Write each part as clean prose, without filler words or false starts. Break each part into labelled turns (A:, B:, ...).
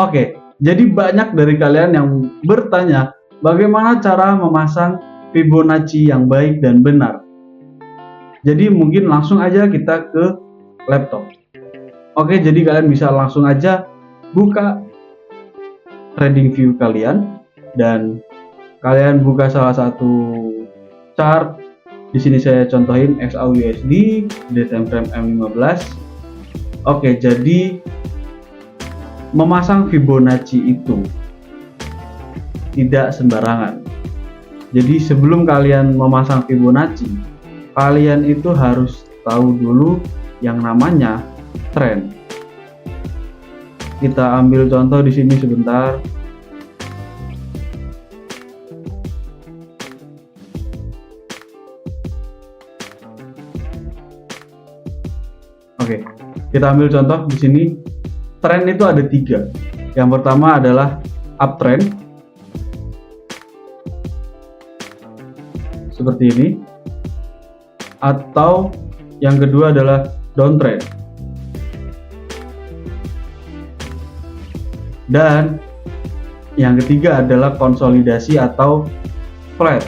A: Oke, jadi banyak dari kalian yang bertanya bagaimana cara memasang Fibonacci yang baik dan benar. Jadi mungkin langsung aja kita ke laptop. Oke, jadi kalian bisa langsung aja buka TradingView kalian dan kalian buka salah satu chart. Di sini saya contohin XAUUSD di time frame M15. Oke, jadi memasang Fibonacci itu tidak sembarangan. Jadi sebelum kalian memasang Fibonacci, kalian itu harus tahu dulu yang namanya tren. Kita ambil contoh di sini sebentar. Oke, kita ambil contoh di sini. Tren itu ada 3. Yang pertama adalah uptrend, seperti ini, atau yang kedua adalah downtrend, dan yang ketiga adalah konsolidasi atau flat.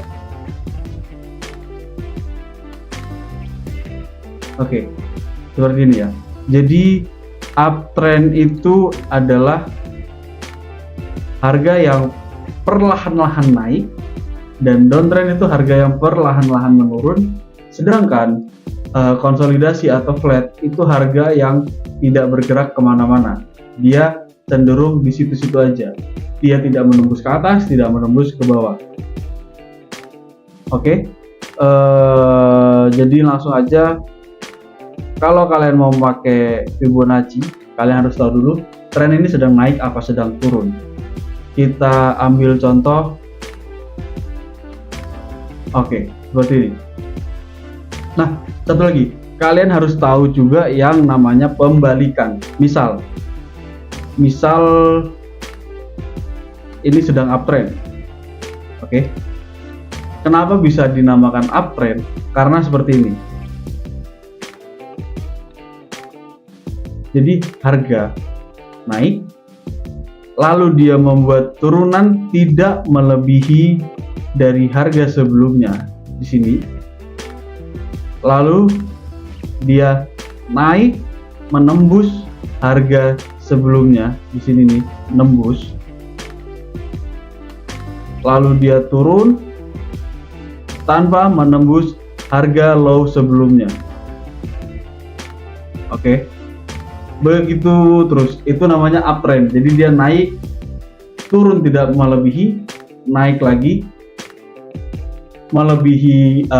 A: Oke, seperti ini ya. Jadi uptrend itu adalah harga yang perlahan-lahan naik, dan downtrend itu harga yang perlahan-lahan menurun. Sedangkan konsolidasi atau flat itu harga yang tidak bergerak kemana-mana. Dia cenderung di situ-situ aja. Dia tidak menembus ke atas, tidak menembus ke bawah. Oke, jadi langsung aja. Kalau kalian mau pakai Fibonacci, kalian harus tahu dulu tren ini sedang naik apa sedang turun. Kita ambil contoh. Oke, seperti ini. Nah, satu lagi, kalian harus tahu juga yang namanya pembalikan. Misal ini sedang uptrend. Oke. Kenapa bisa dinamakan uptrend? Karena seperti ini. Jadi harga naik, lalu dia membuat turunan tidak melebihi dari harga sebelumnya di sini. Lalu dia naik menembus harga sebelumnya di sini nih, nembus. Lalu dia turun tanpa menembus harga low sebelumnya. Oke. Begitu terus, itu namanya uptrend. Jadi dia naik, turun tidak melebihi, naik lagi melebihi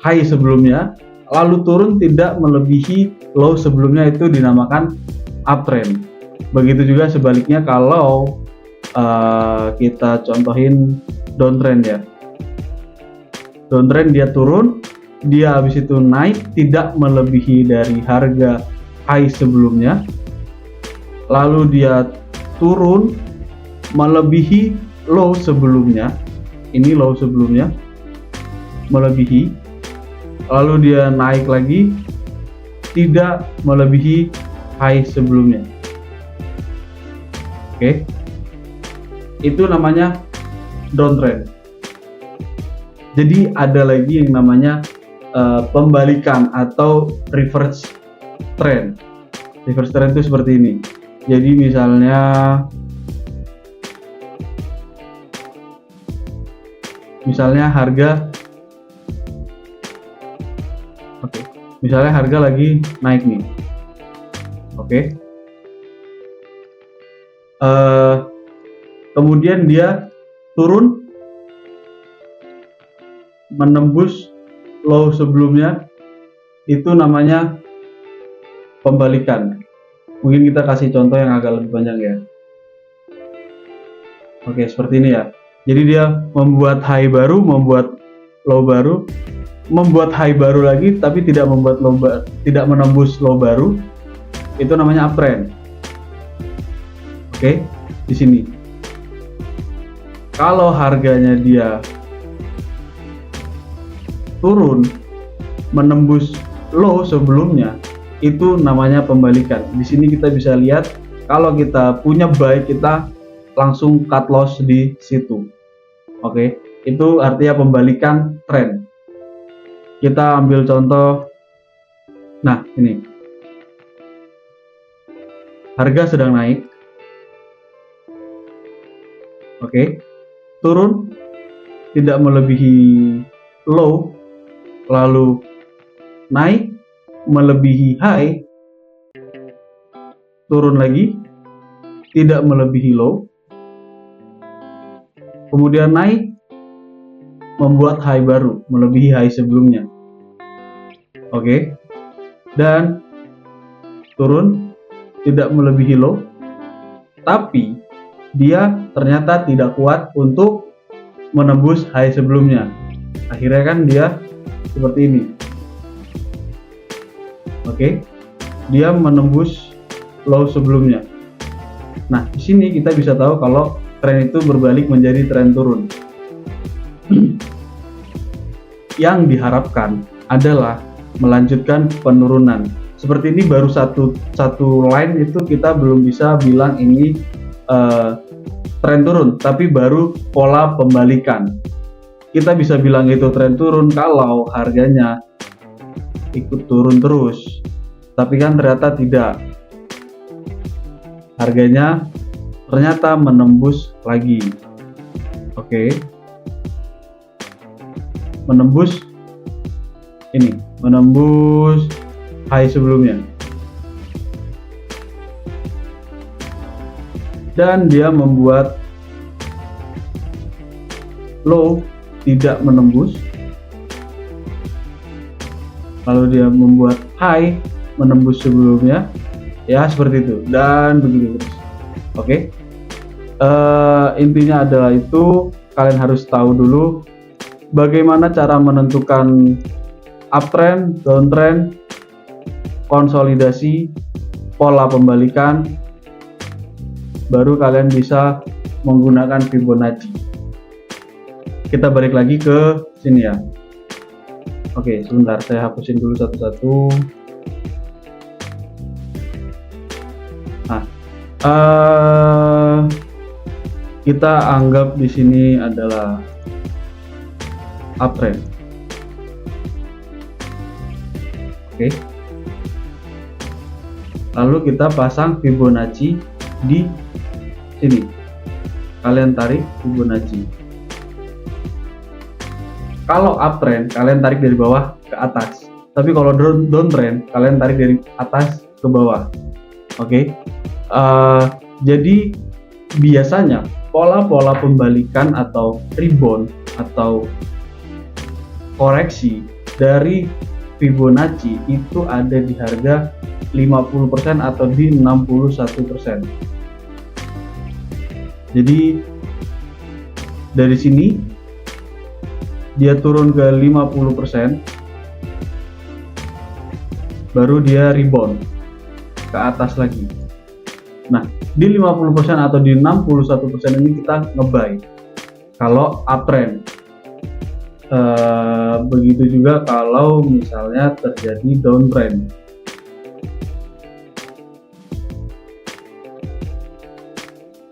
A: high sebelumnya, lalu turun tidak melebihi low sebelumnya, itu dinamakan uptrend. Begitu juga sebaliknya kalau kita contohin downtrend ya. Downtrend dia turun, dia habis itu naik tidak melebihi dari harga high sebelumnya, lalu dia turun melebihi low sebelumnya, ini low sebelumnya melebihi, lalu dia naik lagi tidak melebihi high sebelumnya. Oke, itu namanya downtrend. Jadi ada lagi yang namanya pembalikan atau reverse trend. Reverse trend itu seperti ini. Jadi misalnya harga lagi naik nih. Oke. Kemudian dia turun menembus low sebelumnya, itu namanya pembalikan. Mungkin kita kasih contoh yang agak lebih panjang ya. Oke, seperti ini ya. Jadi dia membuat high baru, membuat low baru, membuat high baru lagi, tapi tidak menembus low baru. Itu namanya uptrend. Oke, di sini. Kalau harganya dia turun menembus low sebelumnya, itu namanya pembalikan. Di sini kita bisa lihat Kalau kita punya buy, kita langsung cut loss di situ. Oke, itu artinya pembalikan tren. Kita ambil contoh. Nah, ini. Harga sedang naik. Oke. Turun tidak melebihi low, lalu naik melebihi high, turun lagi tidak melebihi low, kemudian naik membuat high baru melebihi high sebelumnya. Oke. Dan turun tidak melebihi low, tapi dia ternyata tidak kuat untuk menembus high sebelumnya. Akhirnya kan dia seperti ini. Oke. Dia menembus low sebelumnya. Nah, di sini kita bisa tahu kalau tren itu berbalik menjadi tren turun. Yang diharapkan adalah melanjutkan penurunan. Seperti ini baru satu line, itu kita belum bisa bilang ini tren turun, tapi baru pola pembalikan. Kita bisa bilang itu tren turun kalau harganya ikut turun terus, tapi kan ternyata tidak. Harganya ternyata menembus lagi. Oke. Menembus ini, menembus high sebelumnya. Dan dia membuat low tidak menembus. Lalu dia membuat high menembus sebelumnya. Ya, seperti itu. Dan begitu terus. Oke. Intinya adalah itu, kalian harus tahu dulu bagaimana cara menentukan uptrend, downtrend, konsolidasi, pola pembalikan, baru kalian bisa menggunakan Fibonacci. Kita balik lagi ke sini ya. Oke, sebentar saya hapusin dulu satu-satu. Nah, kita anggap di sini adalah uptrend. Oke. Lalu kita pasang Fibonacci di sini. Kalian tarik Fibonacci. Kalau uptrend, kalian tarik dari bawah ke atas. Tapi kalau downtrend, kalian tarik dari atas ke bawah. Oke. Jadi biasanya pola-pola pembalikan atau rebound atau koreksi dari Fibonacci itu ada di harga 50% atau di 61%. Jadi dari sini dia turun ke 50%, baru dia rebound ke atas lagi. Nah, di 50% atau di 61% ini kita ngebuy kalau uptrend. Begitu juga kalau misalnya terjadi downtrend.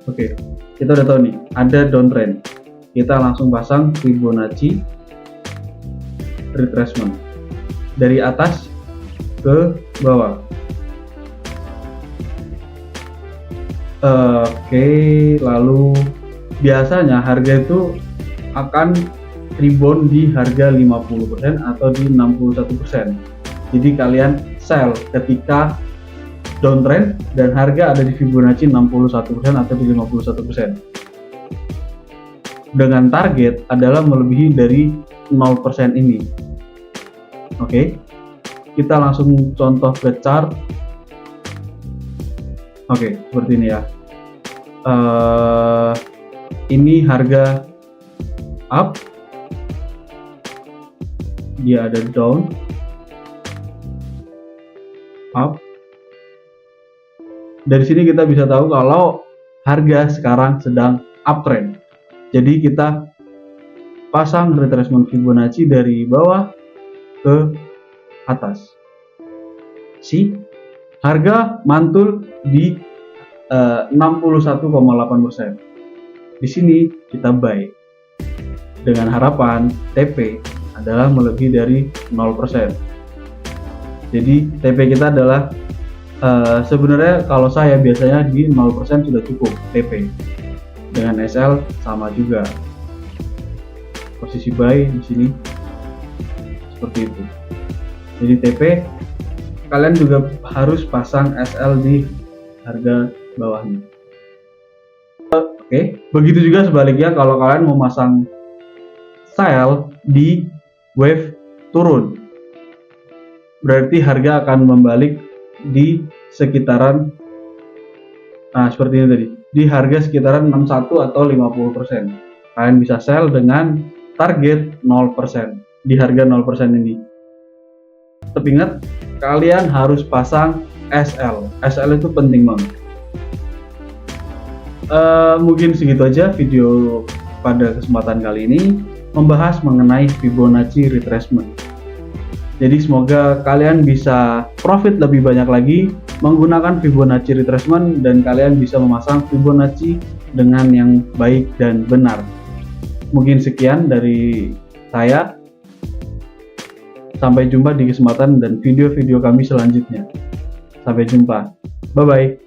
A: Oke, kita udah tahu nih ada downtrend. Kita langsung pasang Fibonacci retracement dari atas ke bawah. Oke, lalu biasanya harga itu akan rebound di harga 50% atau di 61%. Jadi kalian sell ketika downtrend dan harga ada di Fibonacci 61% atau di 51%. Dengan target adalah melebihi dari 0% ini. Oke. Kita langsung contoh ke chart. Oke, seperti ini ya. Ini harga up, dia ada down, up. Dari sini kita bisa tahu kalau harga sekarang sedang uptrend. Jadi kita pasang retracement Fibonacci dari bawah ke atas. Harga mantul di 61,8%. Di sini kita buy dengan harapan TP adalah melebihi dari 0%. Jadi TP kita adalah sebenarnya kalau saya biasanya di 0% sudah cukup TP. Dengan SL sama juga. Posisi buy di sini seperti itu. Jadi TP kalian juga harus pasang SL di harga bawahnya. Oke, begitu juga sebaliknya kalau kalian mau masang sell di wave turun, berarti harga akan membalik di sekitaran seperti ini tadi, di harga sekitaran 61 atau 50%. Kalian bisa sell dengan target 0% di harga 0% ini. Tapi ingat, kalian harus pasang SL. SL itu penting banget. Mungkin segitu aja video pada kesempatan kali ini, membahas mengenai Fibonacci retracement. Jadi semoga kalian bisa profit lebih banyak lagi menggunakan Fibonacci retracement dan kalian bisa memasang Fibonacci dengan yang baik dan benar. Mungkin sekian dari saya. Sampai jumpa di kesempatan dan video-video kami selanjutnya. Sampai jumpa. Bye-bye.